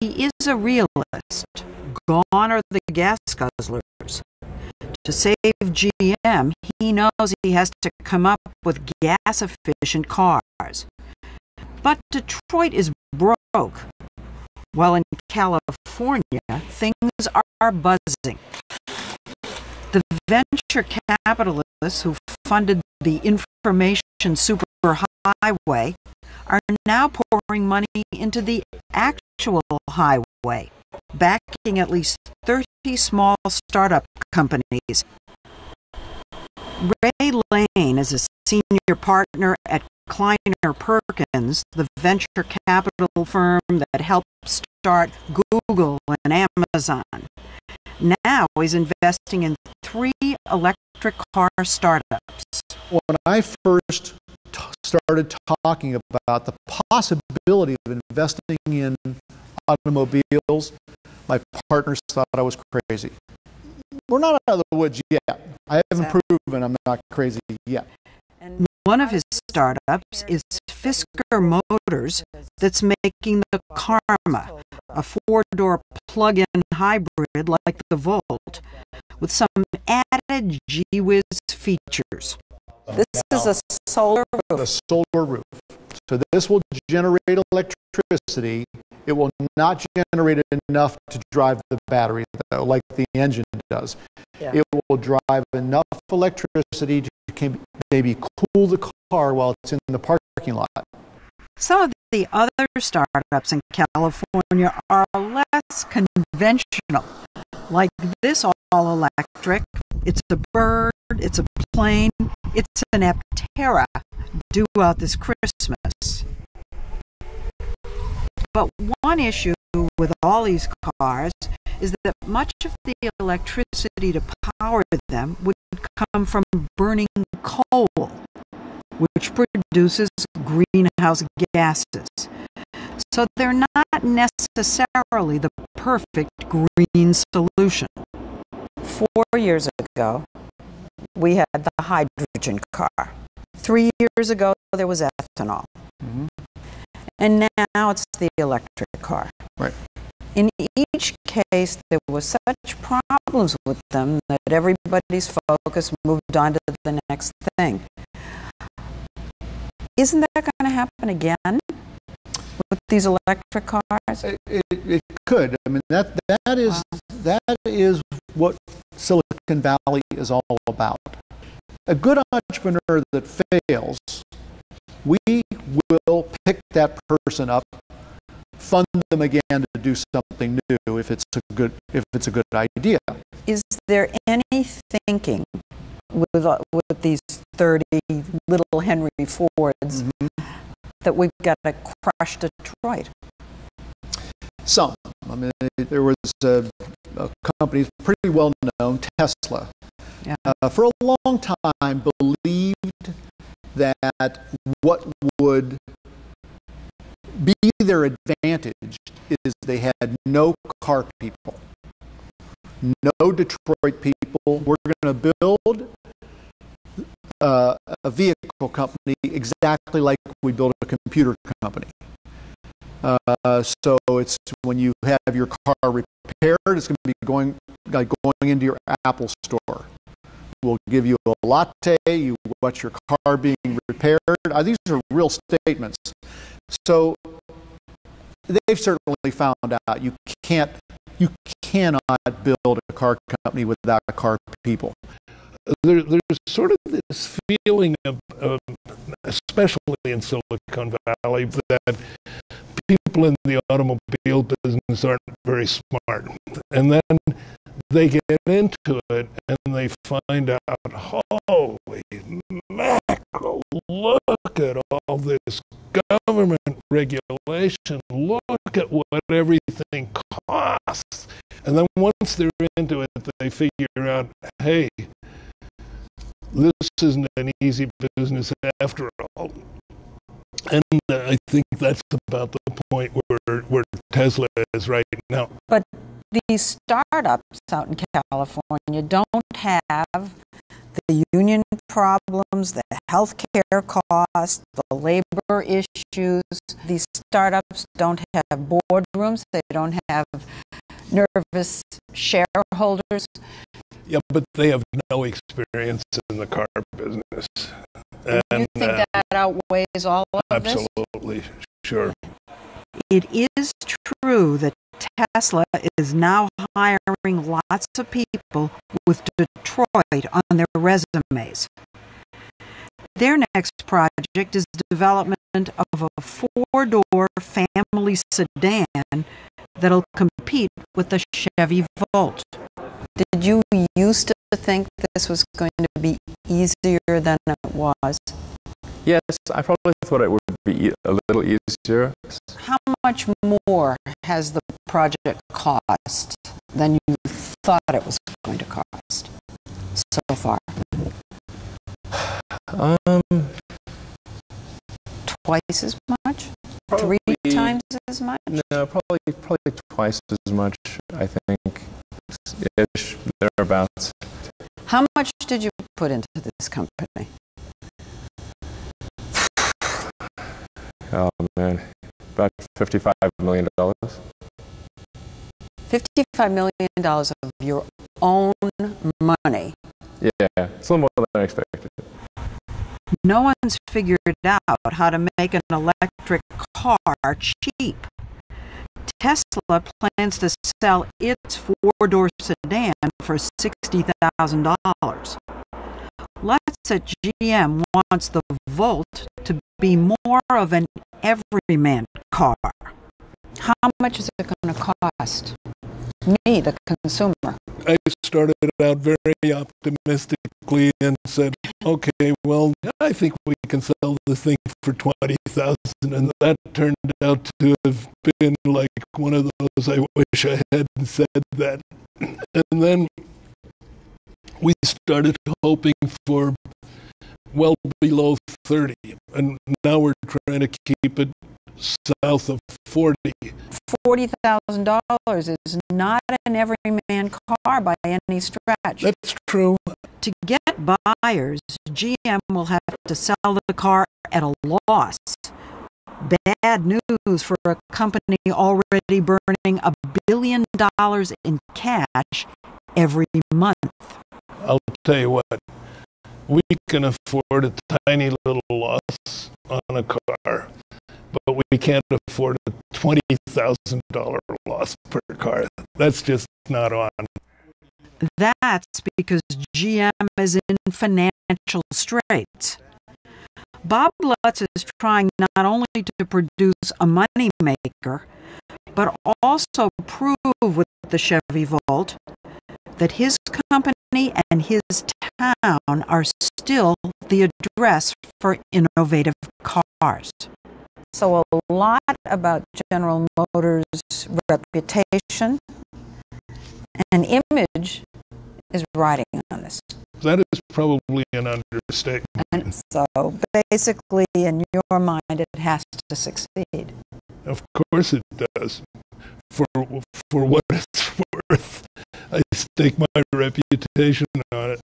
is a realist. Gone are the gas guzzlers. To save GM, he knows he has to come up with gas-efficient cars. But Detroit is broke, while in California, things are buzzing. The venture capitalists who funded the information superhighway are now pouring money into the actual highway, backing at least 30 small startup companies. Ray Lane is a senior partner at Kleiner Perkins, the venture capital firm that helped start Google and Amazon. Now he's investing in 3 electric car startups. When I first started talking about the possibility of investing in automobiles, my partners thought I was crazy. We're not out of the woods yet. I haven't proven I'm not crazy yet. And one of his startups is Fisker Motors that's making the Karma, a 4-door plug-in hybrid like the Volt, with some added gee-whiz features. This is a solar roof. A solar roof. So this will generate electricity. It will not generate enough to drive the battery, though, like the engine does. Yeah. It will drive enough electricity to maybe cool the car while it's in the parking lot. Some of the other startups in California are less conventional, like this all-electric. It's a bird, it's a plane, it's an Aptera due out this Christmas. But one issue with all these cars is that much of the electricity to power them would come from burning coal, which produces greenhouse gases. So they're not necessarily the perfect green solution. 4 years ago, we had the hydrogen car. 3 years ago, there was ethanol. Mm-hmm. And now it's the electric car. Right. In each case, there were such problems with them that everybody's focus moved on to the next thing. Isn't that going to happen again with these electric cars? It could. I mean, that is what Silicon Valley is all about. A good entrepreneur that fails, we will pick that person up, fund them again to do something new if it's a good idea. Is there any thinking with these 30 little Henry Fords that we've got to crush Detroit? Some. I mean, there was a company pretty well known, Tesla. Yeah. For a long time believed that what would be their advantage is they had no car people, no Detroit people. We're going to build a vehicle company exactly like we built a computer company. So it's when you have your car repaired, it's going to be going into your Apple store. We'll give you a latte, you watch your car being repaired. These are real statements. So they've certainly found out you cannot build a car company without car people. There's sort of this feeling of, especially in Silicon Valley, that people in the automobile business aren't very smart. And then they get into it and they find out, holy mackerel, look at all this government regulation, look at what everything costs. And then once they're into it, they figure out, hey, this isn't an easy business after all. And I think that's about the point where Tesla is right now. But these startups out in California don't have the union problems, the health care costs, the labor issues. These startups don't have boardrooms. They don't have nervous shareholders. Yeah, but they have no experience in the car business. And you think that outweighs all of this? Absolutely, sure. It is true that Tesla is now hiring lots of people with Detroit on their resumes. Their next project is the development of a four-door family sedan that'll compete with the Chevy Volt. Did you used to think this was going to be easier than it was? Yes, I probably thought it would be a little easier. How much more has the project cost than you thought it was going to cost so far? Twice as much? Probably, 3 times as much? No, probably twice as much, I think, ish, thereabouts. How much did you put into this company? Oh man, about $55 million. $55 million of your own money. Yeah, it's a little more than I expected. No one's figured out how to make an electric car cheap. Tesla plans to sell its four-door sedan for $60,000. Let's say GM wants the Volt to be more of an everyman car. How much is it going to cost me, the consumer? I started out very optimistically and said, okay, well, I think we can sell this thing for $20,000, and that turned out to have been like one of those, I wish I hadn't said that. And then we started hoping for well below 30, and now we're trying to keep it south of 40. $40,000 is not an everyman car by any stretch. That's true. To get buyers, GM will have to sell the car at a loss. Bad news for a company already burning $1 billion in cash every month. I'll tell you what, we can afford a tiny little loss on a car, but we can't afford a $20,000 loss per car. That's just not on. That's because GM is in financial straits. Bob Lutz is trying not only to produce a moneymaker, but also prove with the Chevy Volt that his company and his town are still the address for innovative cars. So a lot about General Motors' reputation and image is riding on this. That is probably an understatement. And so basically, in your mind, it has to succeed. Of course it does. For what it's worth, I stake my reputation on it.